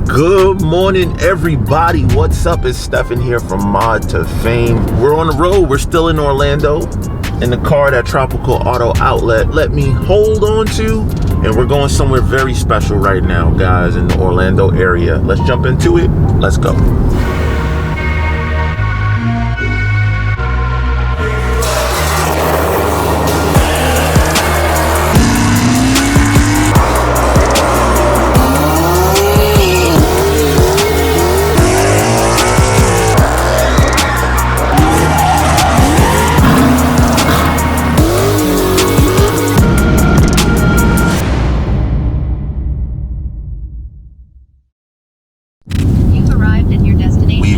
Good morning, everybody. What's up? It's Stefan here from Mod2Fame. We're on the road. We're still in Orlando in the car that Tropical Auto Outlet let me hold on to, and we're going somewhere very special right now, guys, in the Orlando area. Let's jump into it. Let's go.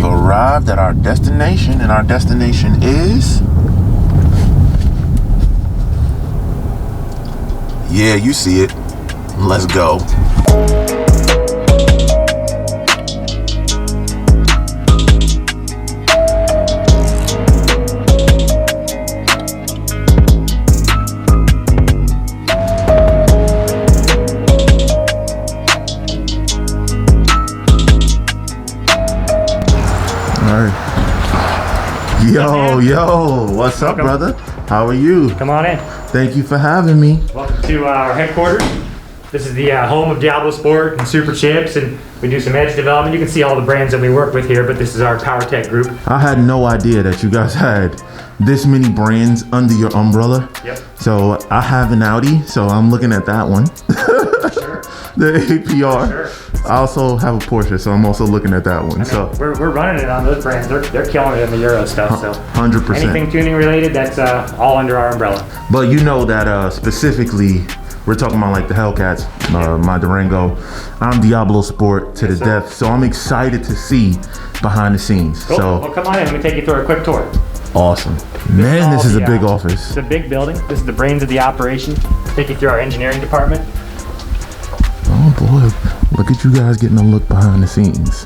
Arrived at our destination, and our destination is, yeah, you see it. Let's go. Yo, what's up, brother? How are you? Come on in. Thank you for having me. Welcome to our headquarters. This is the home of Diablosport and Super Chips, and we do some edge development. You can see all the brands that we work with here, but this is our PowerTech group. I had no idea that you guys had this many brands under your umbrella. Yep. So I have an Audi, so I'm looking at that one. Sure. The APR. Sure. I also have a Porsche, so I'm also looking at that one. I mean, so we're running it on those brands. They're killing it in the Euro stuff. So 100%. Anything tuning related, that's all under our umbrella. But you know that specifically, we're talking about like the Hellcats, my Durango. I'm Diablosport to the death, so I'm excited to see behind the scenes. Cool. So well, come on in. Let me take you through a quick tour. Awesome. Man, this is a big office. It's a big building. This is the brains of the operation. Take you through our engineering department. Oh boy, look at you guys getting a look behind the scenes.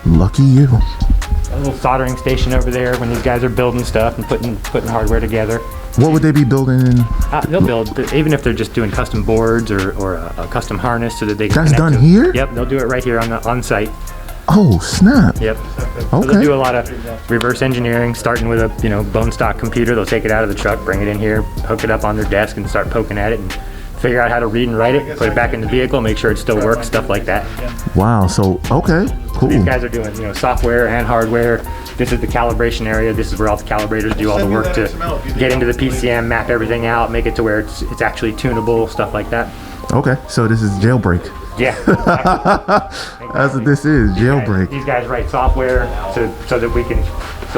Lucky you. A little soldering station over there when these guys are building stuff and putting hardware together. What would they be building in? They'll build, even if they're just doing custom boards or a custom harness so that they can That's connect done to. here? Yep, they'll do it right here on site. Oh, snap. Yep. Okay. So they'll do a lot of reverse engineering, starting with a bone stock computer. They'll take it out of the truck, bring it in here, hook it up on their desk and start poking at it and figure out how to read and write it, put it back in the vehicle, make sure it still works, stuff like that. Wow, so, okay, cool. These guys are doing, software and hardware. This is the calibration area. This is where all the calibrators do all the work to get into the PCM, map everything out, make it to where it's actually tunable, stuff like that. Okay, so this is jailbreak. Yeah. Exactly. That's what this is, jailbreak. These guys write software so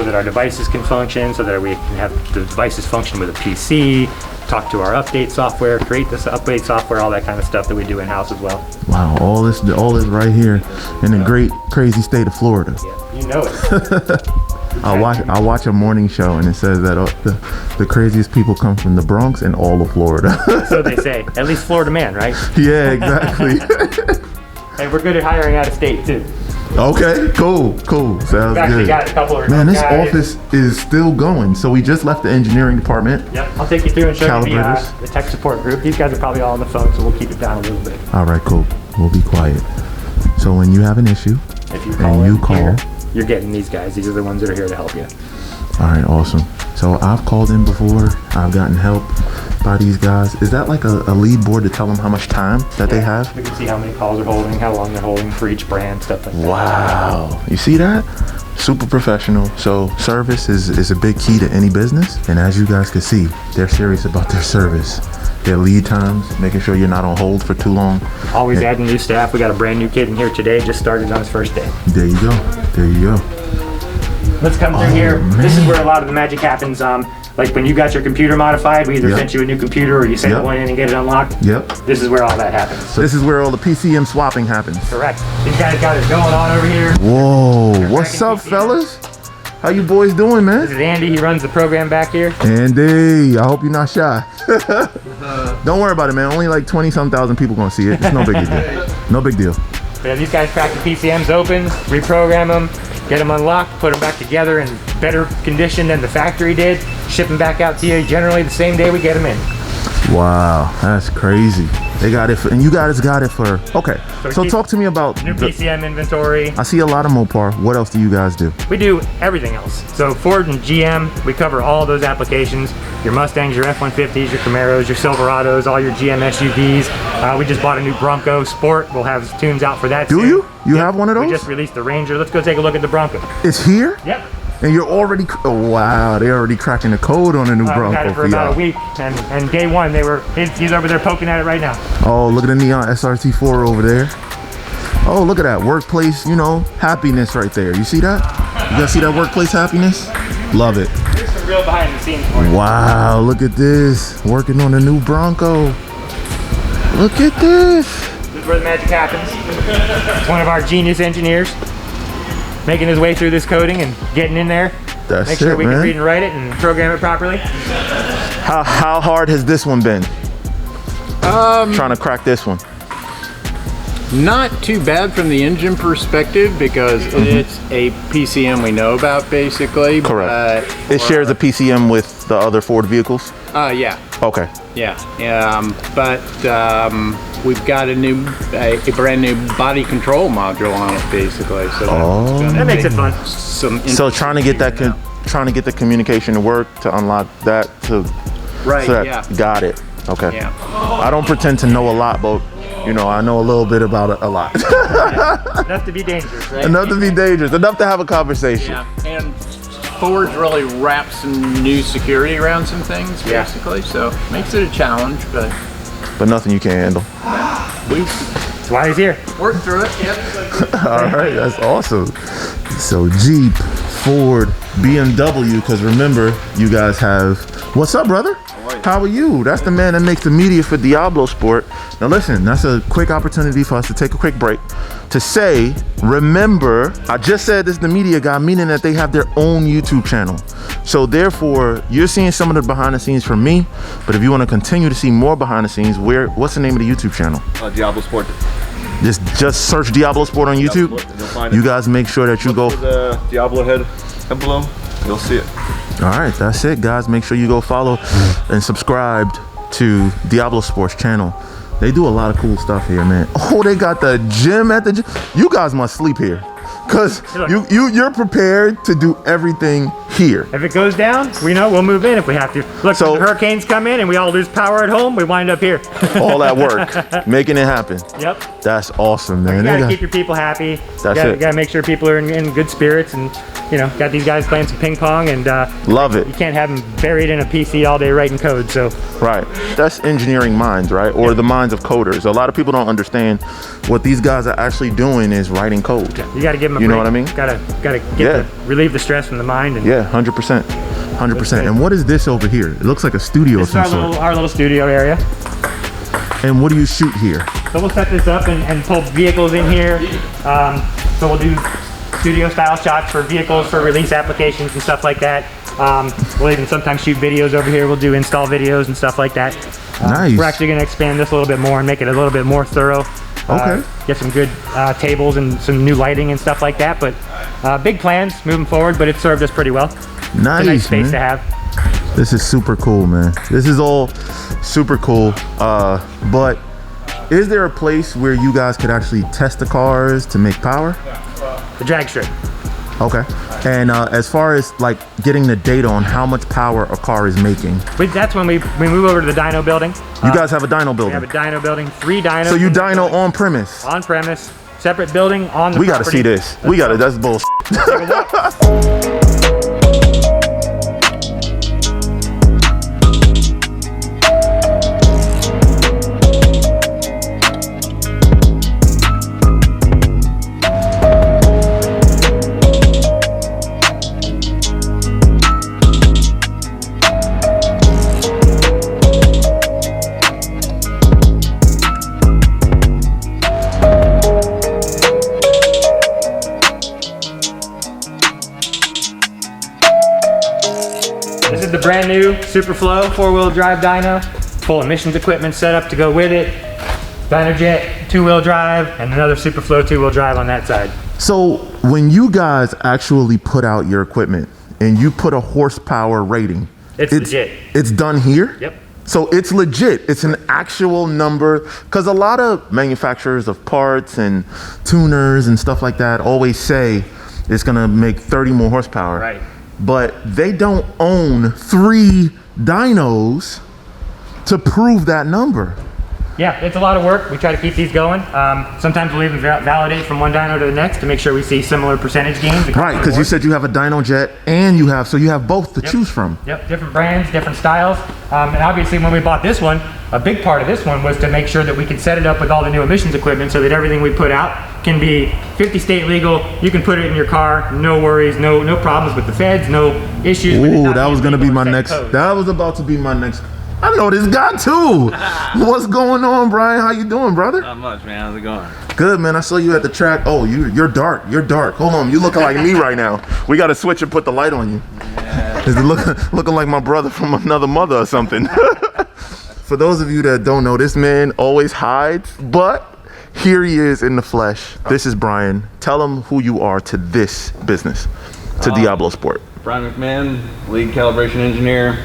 that our devices can function, so that we can have the devices function with a PC, talk to our update software, create this update software, all that kind of stuff that we do in-house as well. Wow, all this right here in the great, crazy state of Florida. Yeah, you know it. I watch a morning show and it says that the craziest people come from the Bronx and all of Florida. So they say, at least Florida man, right? Yeah, exactly. Hey, we're good at hiring out of state too. Okay, cool. Sounds good. Got a couple of Man, this office is still going. So we just left the engineering department. Yep, I'll take you through and show you the tech support group. These guys are probably all on the phone, so we'll keep it down a little bit. All right, cool. We'll be quiet. So when you have an issue, if you call, you're getting these guys. These are the ones that are here to help you. All right, awesome. So I've called in before. I've gotten help by these guys. Is that like a lead board to tell them how much time that they have? We can see how many calls they're holding, how long they're holding for each brand, stuff like that. Wow. You see that? Super professional. So service is a big key to any business. And as you guys can see, they're serious about their service. Their lead times, making sure you're not on hold for too long. Always adding new staff. We got a brand new kid in here today, just started on his first day. There you go. There you go. Let's come through here. Man. This is where a lot of the magic happens. Like when you got your computer modified, we either sent you a new computer or you sent one in and get it unlocked. Yep. This is where all that happens. So this is where all the PCM swapping happens. Correct. These guys got it going on over here. Whoa. What's up, fellas? How you boys doing, man? This is Andy. He runs the program back here. Andy, I hope you're not shy. Don't worry about it, man. Only like 20-some thousand people gonna see it. It's no big deal. No big deal. Yeah, these guys crack the PCMs open, reprogram them, get them unlocked, put them back together in better condition than the factory did, ship them back out to you generally the same day we get them in. Wow, that's crazy. They got it for, and you guys got it for, okay. So talk to me about new PCM inventory. I see a lot of Mopar. What else do you guys do? We do everything else. So Ford and GM, we cover all those applications. Your Mustangs, your F-150s, your Camaros, your Silverados, all your GM SUVs. We just bought a new Bronco Sport. We'll have tunes out for that soon. Do you? You have one of those? We just released the Ranger. Let's go take a look at the Bronco. It's here? Yep. And you're already, oh wow, they're already cracking the code on the new Bronco. We've had it for about a week, and day one, he's over there poking at it right now. Oh, look at the neon SRT4 over there. Oh, look at that workplace, you know, happiness right there. You see that? You guys see that workplace happiness? Love it. Here's some real behind the scenes for you. Wow, look at this. Working on the new Bronco. Look at this. This is where the magic happens. It's one of our genius engineers making his way through this coding and getting in there. That's Make sure it, we man. can read and write it and program it properly. How hard has this one been? Trying to crack this one. Not too bad from the engine perspective because it's a PCM we know about basically. Correct. It shares a PCM with the other Ford vehicles? Yeah. Okay. Yeah. But we've got a brand new body control module on it basically. So that makes it fun. So trying to get that trying to get the communication to work to unlock that to right. So that, yeah. Got it. Okay. Yeah. I don't pretend to know a lot, but you know, I know a little bit about it, a lot. Enough to be dangerous, right? Enough to be dangerous. Enough to have a conversation. Yeah. And Ford's really wrapped some new security around some things, basically. So makes it a challenge, but nothing you can't handle. That's why he's here. Work through it. Yep. All right, that's awesome. So Jeep, Ford, BMW, because remember, you guys have. What's up, brother? How are you? That's the man that makes the media for Diablosport. Now listen, that's a quick opportunity for us to take a quick break to say, remember, I just said this is the media guy, meaning that they have their own YouTube channel. So therefore, you're seeing some of the behind the scenes from me, but if you want to continue to see more behind the scenes, what's the name of the YouTube channel? Diablosport. Just search Diablosport on YouTube. And you'll find you guys make sure that you go. The Diablo head emblem, you'll see it. All right, that's it, guys. Make sure you go follow and subscribe to Diablosport's channel. They do a lot of cool stuff here, man. Oh, they got the gym at the gym. You guys must sleep here, cause you're prepared to do everything here. If it goes down, we know we'll move in if we have to. Look, So- when the hurricanes come in and we all lose power at home, we wind up here. All that work, making it happen. Yep. That's awesome, man. You They gotta got- keep your people happy. That's you it. gotta make sure people are in good spirits, and you know, got these guys playing some ping pong, and Love it. you can't have them buried in a PC all day writing code. So Right. That's engineering minds, right? Or the minds of coders. A lot of people don't understand what these guys are actually doing is writing code. you gotta give them a You know break. what I mean? Gotta Yeah. relieve the stress from the mind. And Yeah, 100%. 100%. And what is this over here? It looks like a studio of this is some sort. our little studio area. And what do you shoot here? So we'll set this up and pull vehicles in here. So we'll do studio style shots for vehicles for release applications and stuff like that. We'll even sometimes shoot videos over here. We'll do install videos and stuff like that. Nice. We're actually going to expand this a little bit more and make it a little bit more thorough. Okay. Get some good tables and some new lighting and stuff like that. But big plans moving forward, but it served us pretty well. It's a nice space to have. This is super cool, man. This is all super cool. But is there a place where you guys could actually test the cars to make power? The drag strip. Okay. And as far as like getting the data on how much power a car is making, That's when we move over to the dyno building. you guys have a dyno We have a building. dyno building, 3 dynos. So you in the dyno building. on premise. On premise, separate building on the We got to property. see this. We got to. That's bullshit. This is the brand new Superflow 4-wheel drive dyno. Full emissions equipment set up to go with it. DynoJet 2-wheel drive and another Superflow 2-wheel drive on that side. So when you guys actually put out your equipment and you put a horsepower rating, It's legit. It's done here? Yep. So it's legit. It's an actual number, because a lot of manufacturers of parts and tuners and stuff like that always say it's gonna make 30 more horsepower. Right. But they don't own 3 dynos to prove that number. Yeah, it's a lot of work. We try to keep these going. Sometimes we'll even validate from one dyno to the next to make sure we see similar percentage gains. Right, because you said you have a dyno jet and you have both to choose from. Yep, different brands, different styles. And obviously when we bought this one, a big part of this one was to make sure that we could set it up with all the new emissions equipment so that everything we put out can be 50 state legal. You can put it in your car, no worries, no problems with the feds, no issues with it. Ooh, that was gonna be my next, that was about to be my next. I know this guy too. What's going on, Brian? How you doing, brother? Not much, man. How's it going? Good, man. I saw you at the track. Oh, you're dark. You're dark. Hold on. You looking like me right now. We got to switch and put the light on you. Yeah. Is it looking like my brother from another mother or something? For those of you that don't know, this man always hides, but here he is in the flesh. This is Brian. Tell him who you are to this business, to Diablosport. Brian McMahon, lead calibration engineer.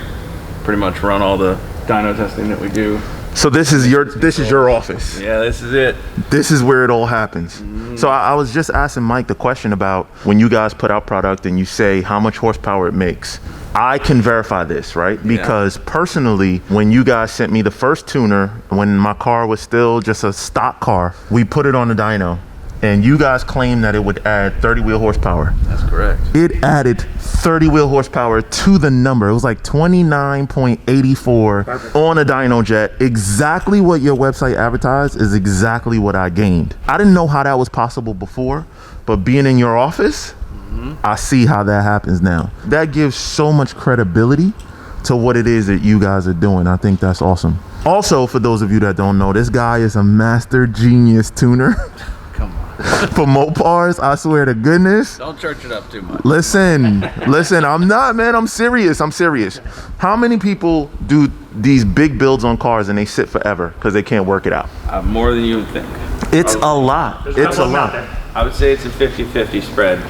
Pretty much run all the dyno testing that we do. So this is your office. Yeah, this is it. This is where it all happens. Mm-hmm. So I was just asking Mike the question about when you guys put out product and you say how much horsepower it makes. I can verify this, right? Because personally, when you guys sent me the first tuner, when my car was still just a stock car, we put it on the dyno. And you guys claimed that it would add 30 wheel horsepower. That's correct. It added 30 wheel horsepower to the number. It was like 29.84 on a dyno jet. Exactly what your website advertised is exactly what I gained. I didn't know how that was possible before, but being in your office, I see how that happens now. That gives so much credibility to what it is that you guys are doing. I think that's awesome. Also, for those of you that don't know, this guy is a master genius tuner. For Mopars, I swear to goodness. Don't church it up too much. Listen, I'm not, man. I'm serious. How many people do these big builds on cars and they sit forever because they can't work it out? More than you would think. It's a lot. It's a lot. I would say it's a 50-50 spread.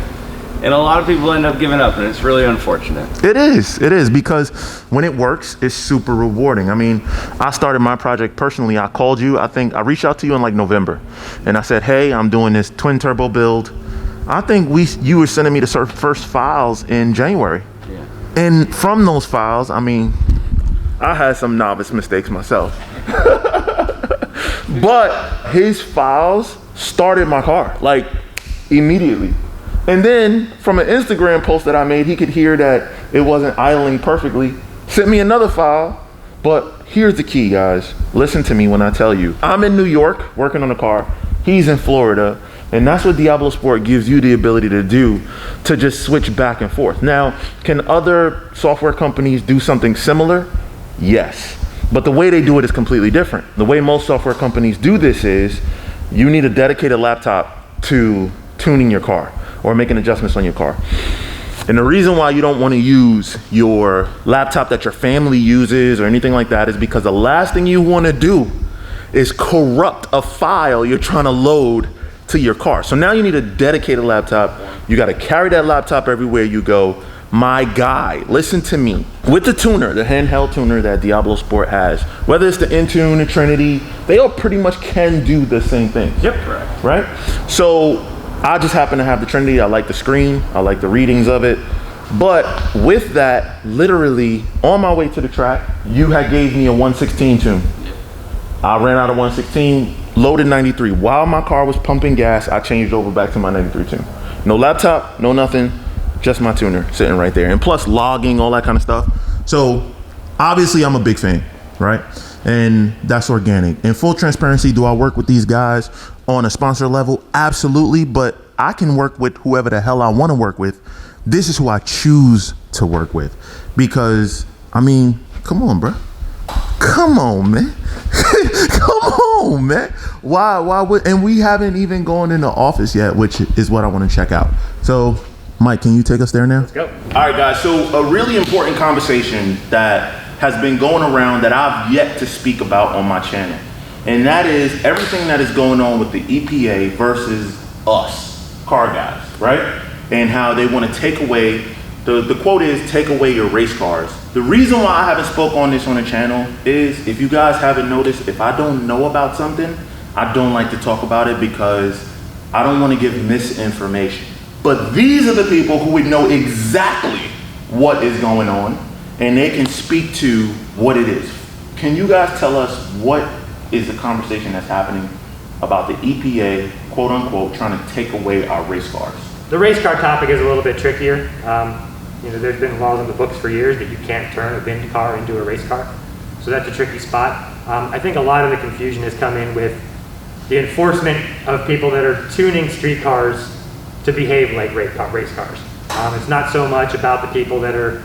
And a lot of people end up giving up, and it's really unfortunate. It is, because when it works, it's super rewarding. I mean, I started my project personally. I called you, I think I reached out to you in like November, and I said, hey, I'm doing this twin turbo build. I think you were sending me the first files in January. Yeah. And from those files, I mean, I had some novice mistakes myself. But his files started my car, like, immediately. And then from an Instagram post that I made, he could hear that it wasn't idling perfectly. Sent me another file. But here's the key, guys. Listen to me when I tell you. I'm in New York working on a car. He's in Florida. And that's what Diablosport gives you the ability to do, to just switch back and forth. Now, can other software companies do something similar? Yes. But the way they do it is completely different. The way most software companies do this is you need a dedicated laptop to tuning your car or making adjustments on your car. And the reason why you don't want to use your laptop that your family uses or anything like that is because the last thing you want to do is corrupt a file you're trying to load to your car. So now you need a dedicated laptop. You got to carry that laptop everywhere you go. My guy, listen to me. With the tuner, the handheld tuner that Diablosport has, whether it's the Intune, the Trinity, they all pretty much can do the same thing. Yep, correct. Right? So I just happen to have the Trinity. I like the screen. I like the readings of it. But with that, literally on my way to the track, you had gave me a 116 tune. I ran out of 116, loaded 93. While my car was pumping gas, I changed over back to my 93 tune. No laptop, no nothing, just my tuner sitting right there. And plus logging, all that kind of stuff. So obviously I'm a big fan, right? And that's organic. In full transparency, do I work with these guys on a sponsor level? Absolutely, but I can work with whoever the hell I want to work with. This is who I choose to work with because, I mean, come on, bro. Come on, man. Come on, man. Why would, and we haven't even gone in the office yet, which is what I want to check out. So, Mike, can you take us there now? Let's go. All right, guys. So a really important conversation that has been going around that I've yet to speak about on my channel. And that is everything that is going on with the EPA versus us, car guys, right? And how they want to take away, the quote is, take away your race cars The reason why I haven't spoke on this on the channel is, if you guys haven't noticed, if I don't know about something, I don't like to talk about it because I don't want to give misinformation. But these are the people who would know exactly what is going on, and they can speak to what it is. Can you guys tell us what is the conversation that's happening about the EPA, quote unquote, trying to take away our race cars? The race car topic is a little bit trickier. There's been laws in the books for years that you can't turn a VIN car into a race car. So that's a tricky spot. I think a lot of the confusion has come in with the enforcement of people that are tuning street cars to behave like race cars. It's not so much about the people that are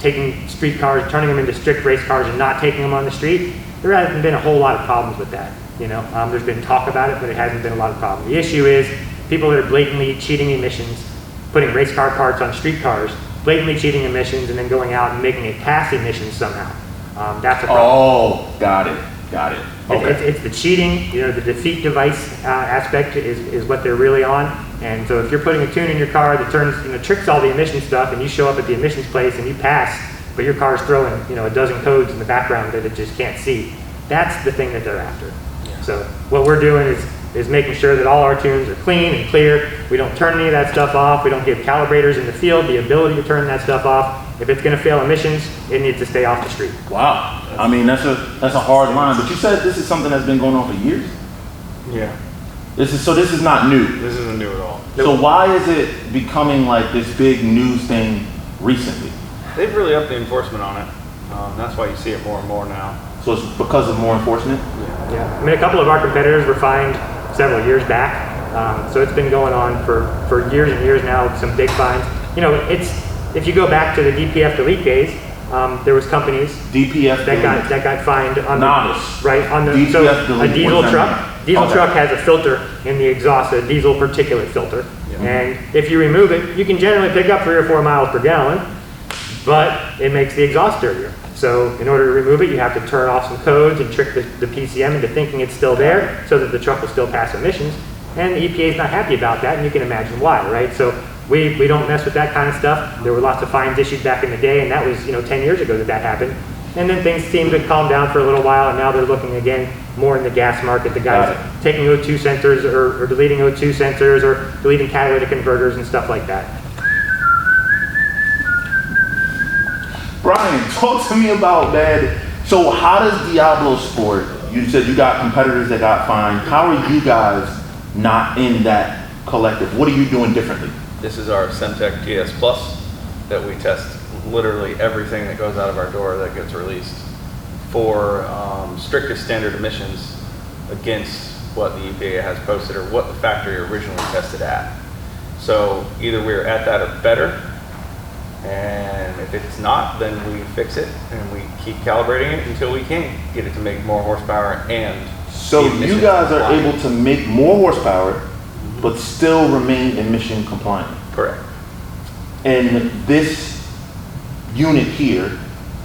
taking street cars, turning them into strict race cars and not taking them on the street. There hasn't been a whole lot of problems with that. There's been talk about it, but it hasn't been a lot of problems. The issue is people that are blatantly cheating emissions, putting race car parts on street cars, blatantly cheating emissions, and then going out and making it pass emissions somehow. That's a problem. Oh, got it. Okay. It's the cheating, the defeat device aspect is what they're really on. And so if you're putting a tune in your car that turns, tricks all the emission stuff, and you show up at the emissions place and you pass, but your car's throwing, a dozen codes in the background that it just can't see, that's the thing that they're after. Yeah. So what we're doing is making sure that all our tunes are clean and clear. We don't turn any of that stuff off. We don't give calibrators in the field the ability to turn that stuff off. If it's going to fail emissions, it needs to stay off the street. Wow. I mean, that's a hard line. But you said this is something that's been going on for years? Yeah. This is not new. This isn't new at all. So why is it becoming like this big news thing recently? They've really upped the enforcement on it. That's why you see it more and more now. So it's because of more enforcement? Yeah. I mean, a couple of our competitors were fined several years back. So it's been going on for years and years now, some big fines. If you go back to the DPF delete days, there was companies DPF that got fined on DPF a diesel truck. Diesel truck has a filter in the exhaust, a diesel particulate filter. Yeah. And if you remove it, you can generally pick up 3 or 4 miles per gallon, but it makes the exhaust dirtier. So in order to remove it, you have to turn off some codes and trick the PCM into thinking it's still there so that the truck will still pass emissions. And the EPA is not happy about that, and you can imagine why, right? So we don't mess with that kind of stuff. There were lots of fines issued back in the day, and that was 10 years ago that happened. And then things seemed to calm down for a little while, and now they're looking again more in the gas market. The guys taking O2 sensors or deleting O2 sensors or deleting catalytic converters and stuff like that. Brian, talk to me about that. So how does Diablosport, you said you got competitors that got fined. How are you guys not in that collective? What are you doing differently? This is our Semtech GS Plus that we test literally everything that goes out of our door that gets released for strictest standard emissions against what the EPA has posted or what the factory originally tested at. So either we're at that or better, and if it's not, then we fix it and we keep calibrating it until we can get it to make more horsepower. And so you guys are able to make more horsepower but still remain emission compliant. Correct. And this unit here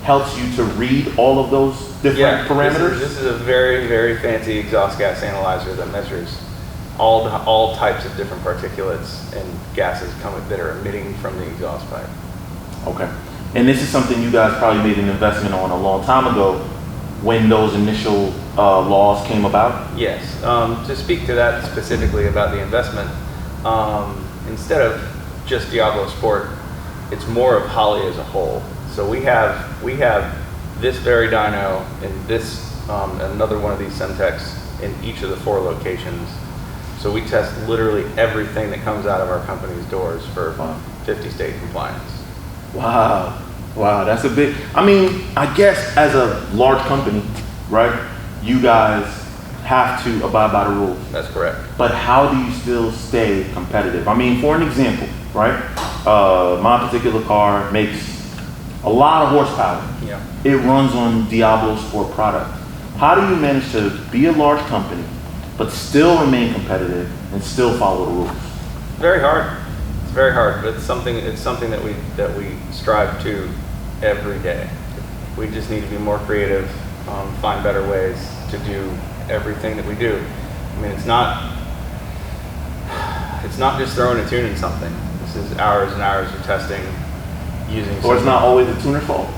helps you to read all of those different parameters? This is a very, very fancy exhaust gas analyzer that measures all types of different particulates and gases that are emitting from the exhaust pipe. Okay. And this is something you guys probably made an investment on a long time ago when those initial laws came about? Yes. To speak to that specifically about the investment, instead of just Diablosport, it's more of Holley as a whole. So we have this very dyno and this another one of these Semtechs in each of the 4 locations. So we test literally everything that comes out of our company's doors for 50 state compliance. Wow. Wow, that's a big, I guess as a large company, right, you guys have to abide by the rules. That's correct. But how do you still stay competitive? For an example, right, my particular car makes a lot of horsepower. Yeah. It runs on Diablosport product. How do you manage to be a large company, but still remain competitive and still follow the rules? Very hard. It's very hard, but it's something that we strive to every day. We just need to be more creative, find better ways to do everything that we do. It's not just throwing a tune in something. This is hours and hours of testing using. Or it's not always the tuner's fault.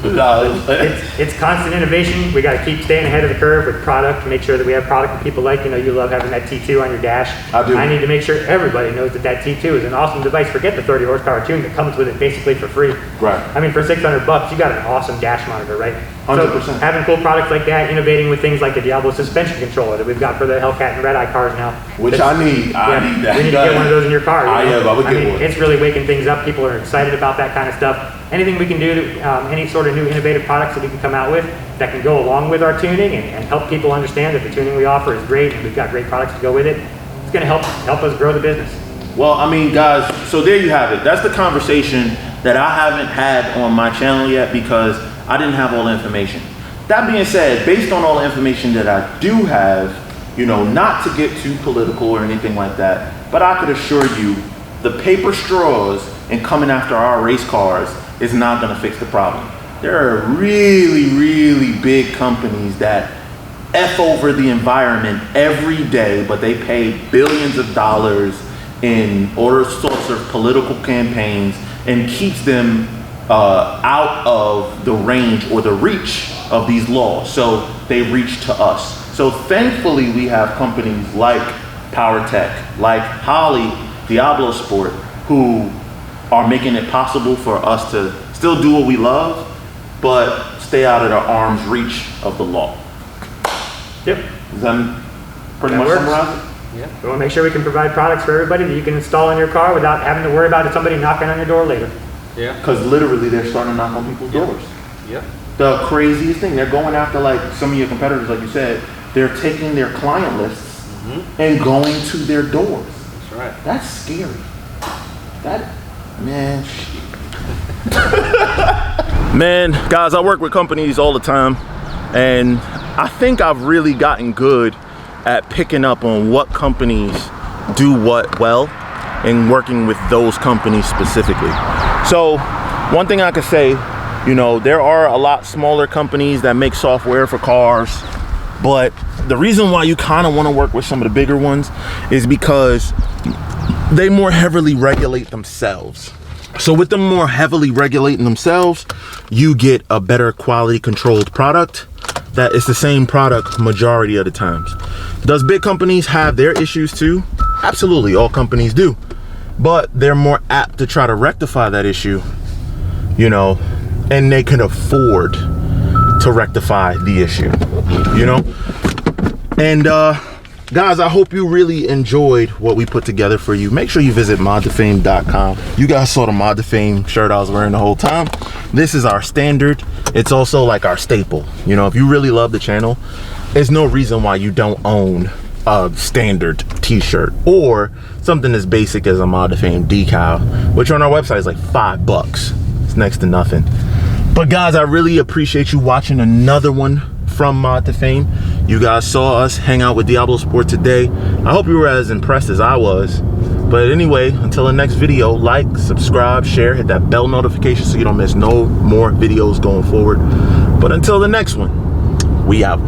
It's constant innovation. We got to keep staying ahead of the curve with product, make sure that we have product that people like. You know, you love having that T2 on your dash. I do. I need to make sure everybody knows that that T2 is an awesome device. Forget the 30 horsepower tune that comes with it basically for free. Right. I mean, for $600, you got an awesome dash monitor, right? 100%. So having cool products like that, innovating with things like the Diablo suspension controller that we've got for the Hellcat and Red Eye cars now. Which I need. I need that. You need to get one of those in your car. I would get one. It's really waking things up. People are excited about that kind of stuff. Anything we can do to, any sort of new innovative products that we can come out with that can go along with our tuning and help people understand that the tuning we offer is great and we've got great products to go with it, it's going to help us grow the business. Well, I mean, guys, so there you have it. That's the conversation that I haven't had on my channel yet because I didn't have all the information. That being said, based on all the information that I do have, you know, not to get too political or anything like that, but I could assure you the paper straws and coming after our race cars is not going to fix the problem. There are really, really big companies that F over the environment every day, but they pay billions of dollars in all sorts of political campaigns and keeps them out of the range or the reach of these laws. So they reach to us. So thankfully we have companies like PowerTech, like Holly, Diablosport, who are making it possible for us to still do what we love, but stay out of the arm's reach of the law. Yep. Does that pretty much summarize it? Yeah. We want to make sure we can provide products for everybody that you can install in your car without having to worry about somebody knocking on your door later. Yeah. Because literally they're starting to knock on people's doors. Yeah. The craziest thing, they're going after, like some of your competitors, like you said, they're taking their client lists and going to their doors. That's right. That's scary. That, man, shit. Man, guys, I work with companies all the time, and I think I've really gotten good at picking up on what companies do what well and working with those companies specifically. So one thing I could say, you know, there are a lot smaller companies that make software for cars, but the reason why you kind of want to work with some of the bigger ones is because they more heavily regulate themselves. So with them more heavily regulating themselves, you get a better quality controlled product that is the same product majority of the times. Does big companies have their issues too? Absolutely, all companies do. But they're more apt to try to rectify that issue, you know, and they can afford to rectify the issue, you know? And guys, I hope you really enjoyed what we put together for you. Make sure you visit Mod2Fame.com. You guys saw the Mod2Fame shirt I was wearing the whole time. This is our standard. It's also like our staple. You know, if you really love the channel, there's no reason why you don't own a standard t-shirt or something as basic as a Mod2Fame decal, which on our website is like $5. It's next to nothing. But guys, I really appreciate you watching another one from Mod2Fame. You guys saw us hang out with Diablosport today. I hope you were as impressed as I was. But anyway, until the next video, like, subscribe, share, hit that bell notification so you don't miss no more videos going forward. But until the next one, we out.